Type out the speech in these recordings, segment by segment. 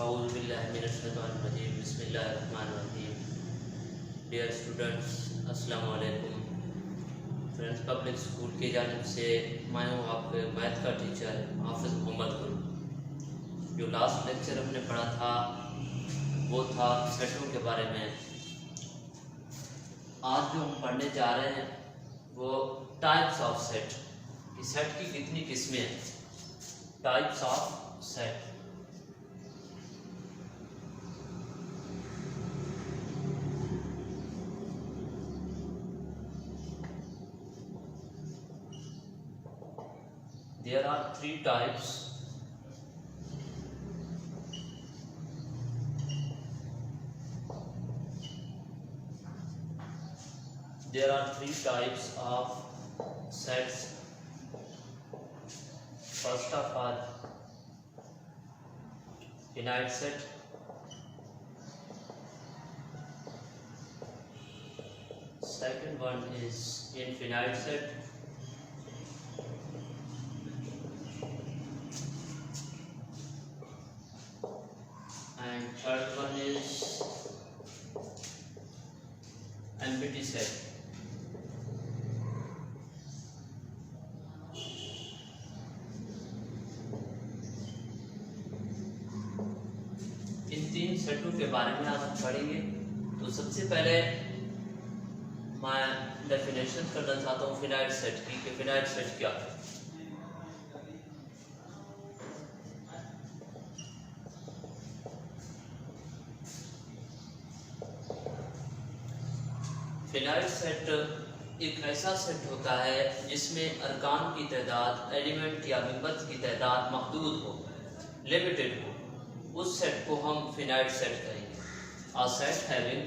औज़ुबिल्लाहिमिनश्शैतानिर्रजीम बिस्मिल्लाहिर्रहमानिर्रहीम। Dear students, अस्सलाम वालेकुम। फ्रेंड्स, पब्लिक स्कूल की जानिब से मैं हूँ आपके मैथ का टीचर हाफिज़ मोहम्मद गुल। जो लास्ट लेक्चर हमने पढ़ा था वो था सेटों के बारे में। आज जो हम पढ़ने जा रहे हैं वो टाइप्स ऑफ सेट कि सेट की कितनी किस्में हैं। Types of set. There are three types. There are three types of sets. First of all, finite set. Second one is infinite set. And third one is empty set. इन तीन सेटों के बारे में आज हम पढ़ेंगे। तो सबसे पहले मैं डेफिनेशन करना चाहता हूँ फिनाइट सेट की कि फिनाइट सेट क्या है। फिनाइट सेट एक ऐसा सेट होता है जिसमें अरकान की तादाद, एलिमेंट या मेंबर्स की तादाद महदूद हो, लिमिटेड हो। उस सेट को हम फिनाइट सेट कहेंगे। अ set having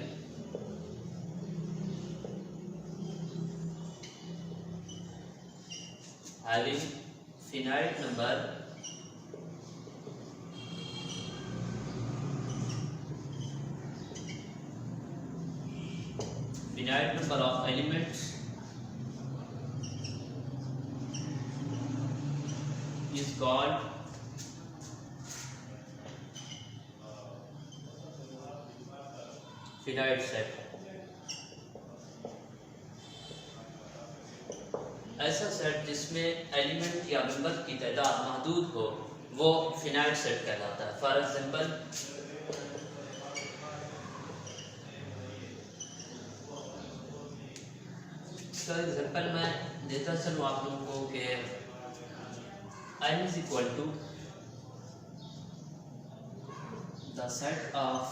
finite number finite number of elements is called finite set. ऐसा सेट जिसमें एलिमेंट या मेंबर की तादाद महदूद हो वो फिनाइट सेट कहलाता है। फॉर एग्जांपल, इसका एग्जाम्पल मैं देता चलूँ आप लोगों को कि n is equal to the set of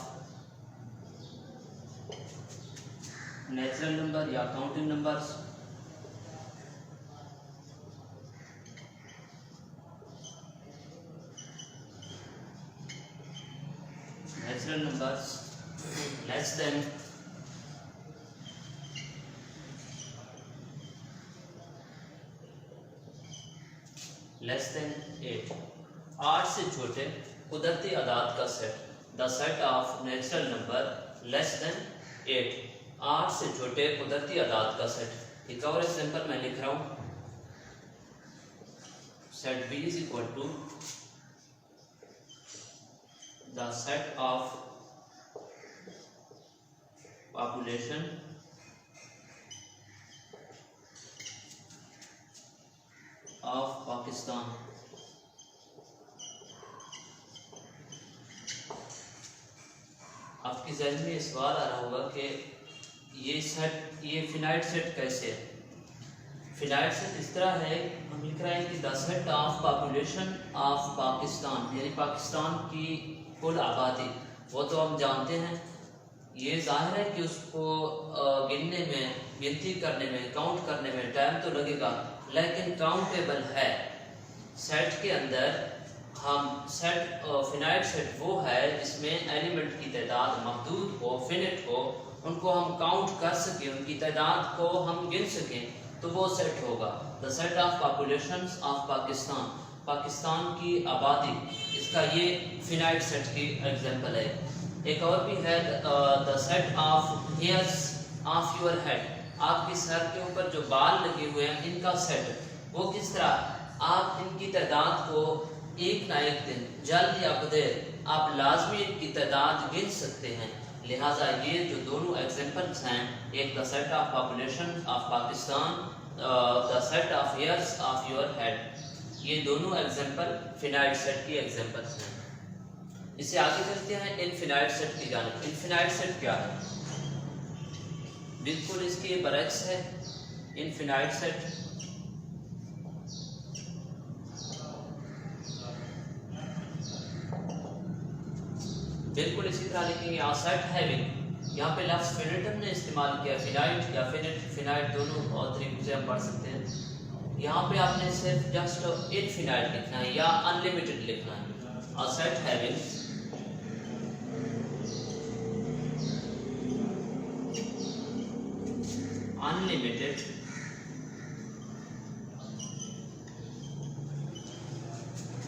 natural number या counting numbers natural numbers less than (8) 8 से छोटे कुदरती आदाद का सेट। The set of natural number less than 8, 8 से छोटे कुदरती आदाद का सेट। एक और एग्जांपल मैं लिख रहा हूँ। Set B is equal to the set of population of Pakistan. आपके ज़हन में सवाल आ रहा होगा कि ये फिनाइट सेट कैसे है। फिनाइट सेट इस तरह है, हम लिख रहे हैं कि the set of population of Pakistan, यानी पाकिस्तान की कुल आबादी। वो तो हम जानते हैं, ये जाहिर है कि उसको गिनने में, गिनती करने में, काउंट करने में टाइम तो लगेगा, लेकिन काउंटेबल है। सेट के अंदर हम सेट फिनाइट सेट वो है जिसमें एलिमेंट की तादाद महदूद हो, फिनिट हो, उनको हम काउंट कर सकें, उनकी तादाद को हम गिन सकें, तो वो सेट होगा। The set of populations of Pakistan, Pakistan की आबादी, इसका ये फिनाइट सेट की एग्जांपल है। एक और भी है the set of hairs of your head, आपके सर के ऊपर जो बाल लगे हुए हैं इनका सेट। वो किस तरह, आप इनकी तादाद को एक ना एक दिन जल्द या बदेर आप लाजमी इनकी तादाद गिन सकते हैं। लिहाजा ये जो दोनों एग्जांपल्स हैं, एक the set of population of Pakistan, the set of years of your head, ये दोनों एग्जांपल फिनाइट सेट की एग्जांपल्स हैं। इससे आगे चलते हैं इनफिनाइट सेट की जानिब। इनफिनाइट सेट क्या है? बिल्कुल इसके बरक्स है इनफिनाइट सेट। बिल्कुल इसी तरह लिखेंगे आ सेट हैविंग, यहाँ पे लफ्ज़ फिनिटम ने इस्तेमाल किया, फिनाइट या फिनाइट दोनों और तरीकों से हम पढ़ सकते हैं। यहाँ पे आपने सिर्फ जस्ट इनफिनाइट लिखना है या अनलिमिटेड लिखना है। A set having unlimited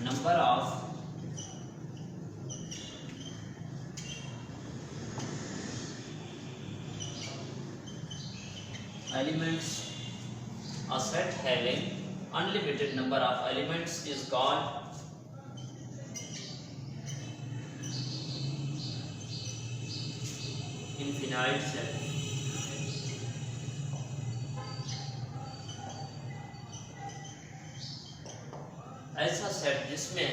number of elements. A set having unlimited number of elements is called infinite set. ऐसा सेट जिसमें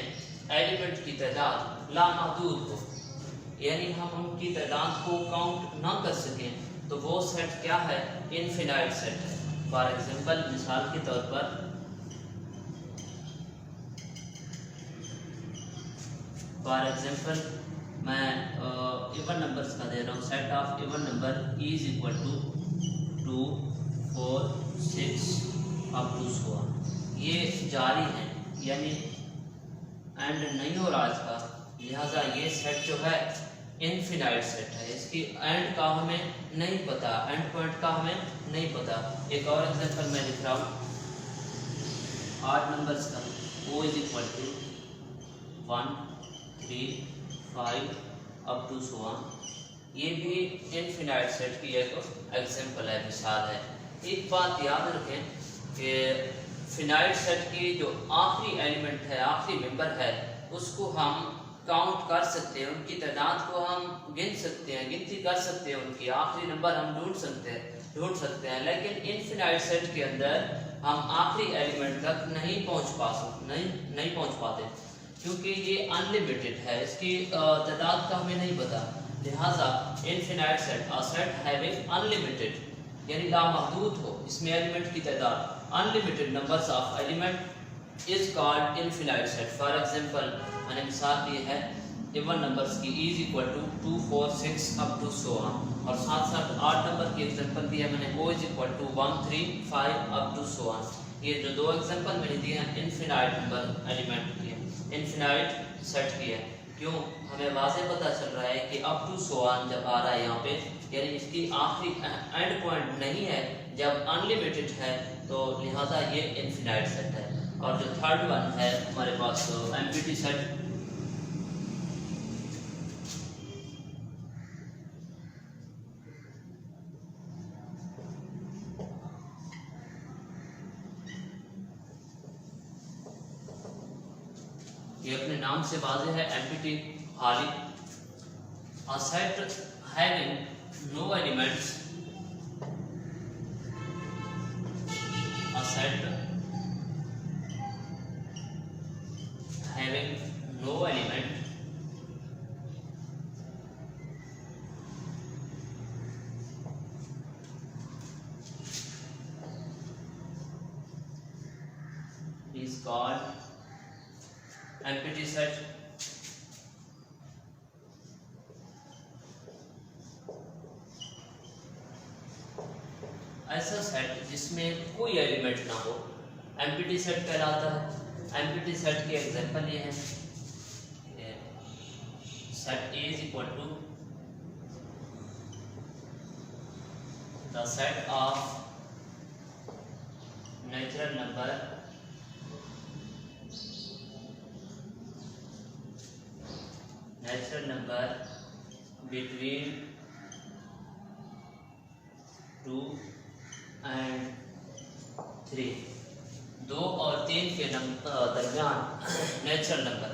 एलिमेंट की तादाद लामहदूद हो, यानी हम उनकी तादाद को काउंट ना कर सकें, तो वो सेट क्या है? इनफिनाइट सेट है। फॉर एग्जांपल, मिसाल के तौर पर मैं इवन नंबर्स का दे रहा हूँ। Set of even number is equal to 2, 4, 6 up to 100। ये जारी है, यानी एंड नहीं हो रहा इसका, लिहाजा ये सेट जो है इनफिनाइट सेट है। इसकी एंड का हमें नहीं पता, एंड पॉइंट का हमें नहीं पता। एक और एग्जांपल मैं लिख रहा हूँ, 8 नंबर्स का O is equal to 1, 3, 5 up to 1। ये भी इनफिनाइट सेट की एक एग्जांपल है, मिसाल है। एक बात याद रखें कि फिनाइट सेट की जो आखिरी एलिमेंट है, आखिरी मेंबर है, उसको हम काउंट कर सकते हैं, उनकी तादाद को हम गिन सकते हैं, गिनती कर सकते हैं, उनकी आखिरी नंबर हम ढूंढ सकते हैं। लेकिन इनफिनाइट सेट के अंदर हम आखिरी एलिमेंट तक नहीं पहुंच पाते, क्योंकि ये अनलिमिटेड है, इसकी तादाद का हमें नहीं पता। लिहाजा infinite set, a set having unlimited यानी लामहदूद हो, इसमें एलिमेंट की तादाद unlimited numbers of element is called infinite set. For example, मैंने मिसाल दी है इवन नंबर्स की is equal to 2, 4, 6 up to 100, और साथ साथ 8 नंबर की एग्जांपल दी है मैंने, O is equal to 1, 3, 5 up to 100। ये जो दो एग्जांपल मैंने दिए हैं इनफिनाइट नंबर एलिमेंट की है, इनफिनाइट सेट की है। क्यों? हमें वाज़े पता चल रहा है कि अप टू 100 जब आ रहा है यहाँ पे, यानी इसकी आखिरी एंड पॉइंट नहीं है, जब अनलिमिटेड है, तो लिहाजा ये इनफिनाइट सेट है। और जो थर्ड वन है हमारे पास एम्प्टी सेट, ये अपने नाम से वाज़ेह है, एम्प्टी खाली। A set having no elements, a set having no element is called empty set। ऐसा सेट जिसमें कोई एलिमेंट ना हो एम्प्टी सेट कहलाता है। एम्प्टी सेट के एग्जांपल ये हैं, set A is equal to the set of natural number between 2 and 3, 2 और 3 के दरमियान नेचुरल नंबर,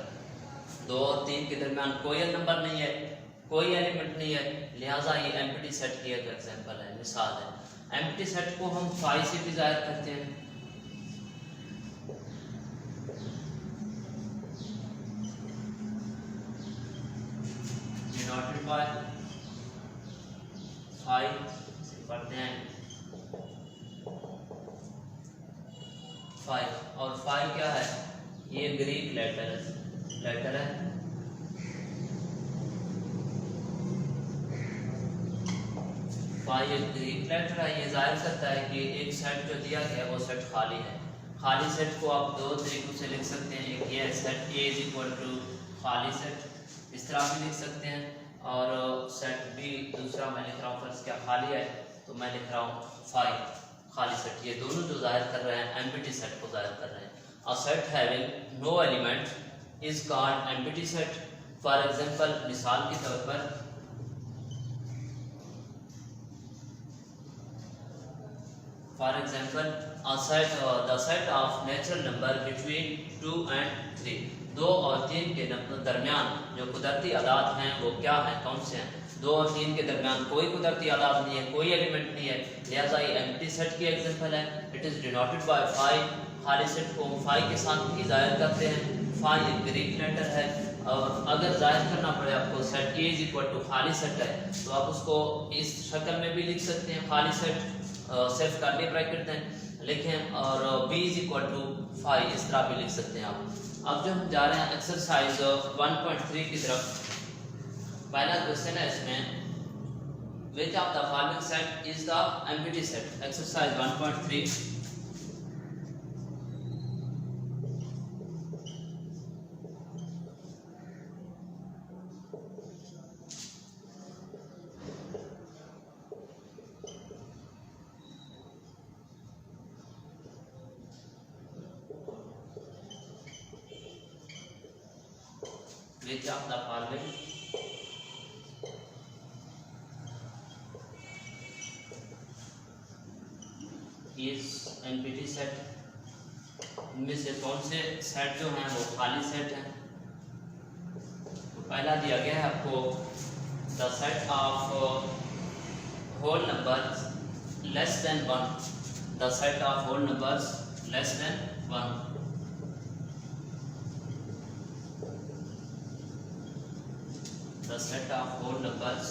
2 और 3 के दरमियान कोई नंबर नहीं है, कोई एलिमेंट नहीं है, लिहाजा ये एम्प्टी सेट की एक एग्जांपल है, मिसाल है। एम्प्टी सेट को हम फाई से भी जाहिर करते हैं। डिनोटेड बाय फाई पढ़ते हैं फाई, और फाई क्या है, ये ग्रीक लेटर है। फाई एक ग्रीक लेटर है। ये जाहिर करता है कि एक सेट जो दिया गया है वो सेट खाली है। खाली सेट को आप दो तरीकों से लिख सकते हैं, एक ये set A is equal to खाली सेट, इस तरह भी लिख सकते हैं, और सेट बी दूसरा मैं लिख रहा हूँ, फर्स्ट क्या खाली है तो मैं लिख रहा हूँ फाई खाली सेट। ये दोनों जो जाहिर कर रहे हैं एम्प्टी सेट को जाहिर कर रहे हैं। A set having no element is called empty set. For example, मिसाल के तौर पर the set of natural number between 2 and 3, 2 और 3 के दरमियान जो कुदरती आदात हैं वो क्या हैं, कौन से हैं। 2 और 3 के दरमियान कोई कुदरती आदात नहीं है, कोई एलिमेंट नहीं है, लिहाजा ये एम्प्टी सेट की एग्जांपल है। It is denoted by phi. खाली सेट को हम फाई के साथ भी जाहिर करते हैं। फाई एक ग्रीक लेटर है, और अगर जाहिर करना पड़े आपको set A is equal to खाली सेट है तो आप उसको इस शक्ल में भी लिख सकते हैं, खाली सेट सिर्फ कर्ली ब्रैकेट दें लिखें, और b is equal to phi इस तरह भी लिख सकते हैं आप। अब जो हम जा रहे हैं एक्सरसाइज 1.3 की तरफ। पहला क्वेश्चन है इसमें, which of the following set is the empty set. Exercise 1.3 which of the following is empty set. इनमें से कौन से सेट जो हैं वो खाली सेट हैं। तो पहला दिया गया है आपको, the set of whole numbers less than 1, the set of whole numbers less than 1। The set of whole numbers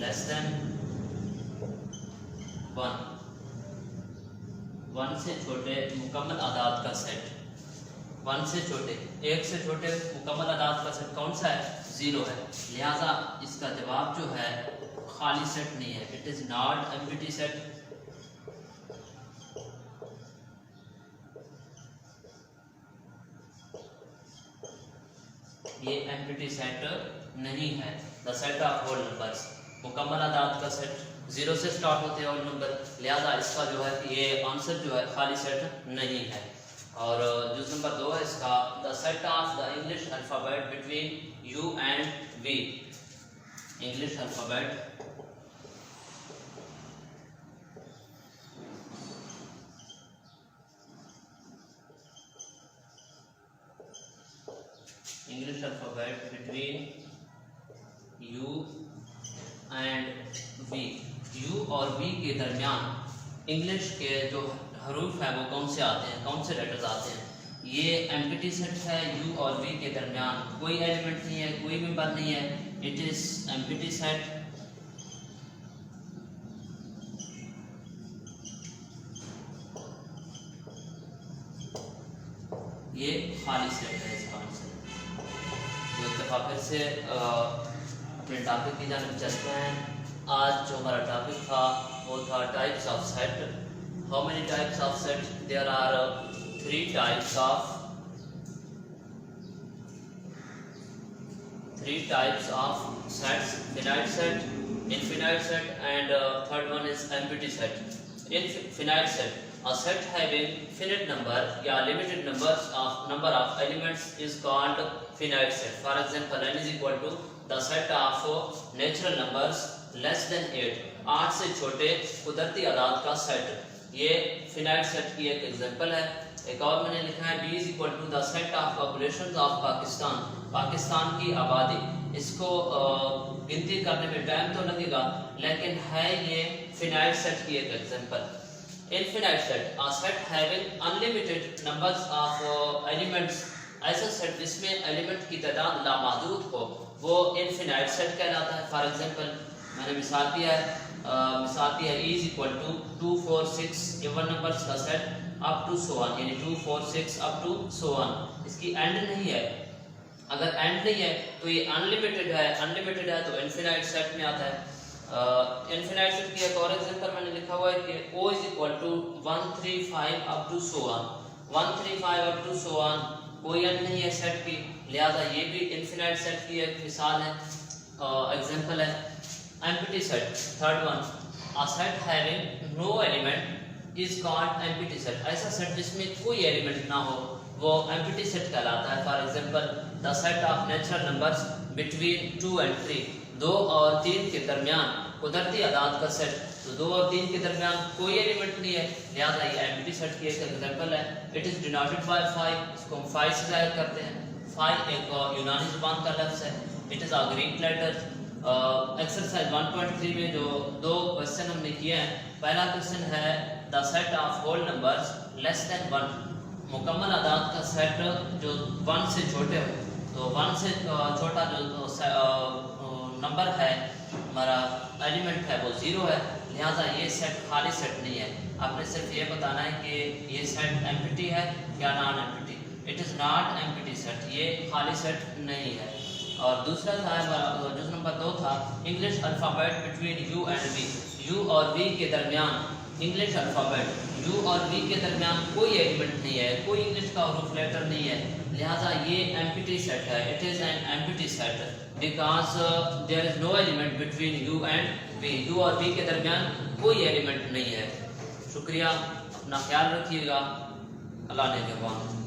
less than 1, 1 से छोटे मुकम्मल आदाद का सेट। 1 से छोटे, 1 से छोटे मुकम्मल आदाद का सेट कौन सा है, 0 है, लिहाजा इसका जवाब जो है खाली सेट नहीं है। It is not empty set. ये एम्प्टी सेट नहीं है। The set of whole numbers, मुकम्मल आदाद का सेट, 0 से स्टार्ट होते हैं होल नंबर, लिहाजा इसका जो है ये आंसर जो है खाली सेट नहीं है। और जुज़ नंबर 2 है इसका, the set of the English alphabet between U and V. English alphabet English alphabet between U and V. U और वी के दरमियान इंग्लिश के जो हरूफ हैं वो कौन से आते हैं, कौन से लेटर्स आते हैं। ये एम्प्टी सेट है। यू और वी के दरमियान कोई एलिमेंट नहीं है, कोई मेंबर नहीं है। It is empty set. ये खाली सेट है इसका आंसर। तो एक दफ़ा फिर से अपने टॉपिक की जानिब चलते हैं। आज जो हमारा टॉपिक था वो था types of set. How many types of set? There are 3 types of sets, finite set, infinite set, and third one is empty set. Infinite set, a set having finite number या limited number of elements is called finite set. For example, n is equal to the set of natural numbers less than 8. 8 से छोटे कुदरती आदाद का set. ये finite set की एक example है। एक और मैंने लिखा है B is equal to the set of population of Pakistan, Pakistan की आबादी। इसको गिनती करने में टाइम तो लगेगा, लेकिन है ये फिनाइट सेट की एक example. Infinite set, a set having unlimited numbers of elements, ऐसा सेट जिसमें एलिमेंट की तादाद लामहदूद हो, वो इनफिनाइट सेट कहलाता है। फॉर एग्जांपल मैंने मिसाल दिया है E is equal to 2 4 6 even numbers का set up to so on, यानी 2 4 6 अप टू सो ऑन। इसकी एंड नहीं है, अगर एंड नहीं है तो ये अनलिमिटेड है, अनलिमिटेड है तो इनफिनाइट सेट में आता है। इनफिनाइट सेट की एक और एग्जांपल मैंने लिखा हुआ है कि O is equal to 1 3 5 up to so on, 1 3 5 up to so on, कोई एंड नहीं है सेट की, लिहाजा ये भी इनफिनाइट सेट की एक मिसाल है, एग्जांपल है। Empty set, third one, a set having no element is called empty set, ऐसा सेट जिसमें कोई एलिमेंट ना हो वो एम्प्टी सेट कहलाता है। For example the set of natural numbers between 2 and 3, 2 और 3 के दरमियान कुदरती आदाद का सेट, तो 2 और 3 के दरमियान कोई एलिमेंट नहीं है, लिहाजा ये एम्प्टी सेट की एक एग्जांपल है। इट इज डिनोटेड बाय 5, इसको हम 5 से जाहिर करते हैं। 5 एक यूनानी जुबान का लफ्ज़ है, it is a Greek letter. Exercise 1.3 में जो 2 क्वेश्चन हमने किए हैं, पहला क्वेश्चन है the set of whole numbers less than 1, मुकम्मल आदाद का सेट जो 1 से छोटे हो, तो 1 से छोटा जो नंबर है, हमारा एलिमेंट है वो 0 है, लिहाजा ये सेट खाली सेट नहीं है। आपने सिर्फ ये बताना है कि ये सेट एम्प्टी है या non empty. It is not empty set, ये खाली सेट नहीं है। और दूसरा था जो नंबर 2 था, English alphabet between U and V, U और V के दरमियान, इंग्लिश अल्फ़ाबेट U और V के दरमियान कोई एलिमेंट नहीं है, कोई इंग्लिश का हरूफ लेटर नहीं है, लिहाजा ये एम्प्टी सेट है। It is an empty set because there is no element between U and V, U और V के दरमियान कोई एलिमेंट नहीं है। शुक्रिया, अपना ख्याल रखिएगा, अल्लाह ने जवान।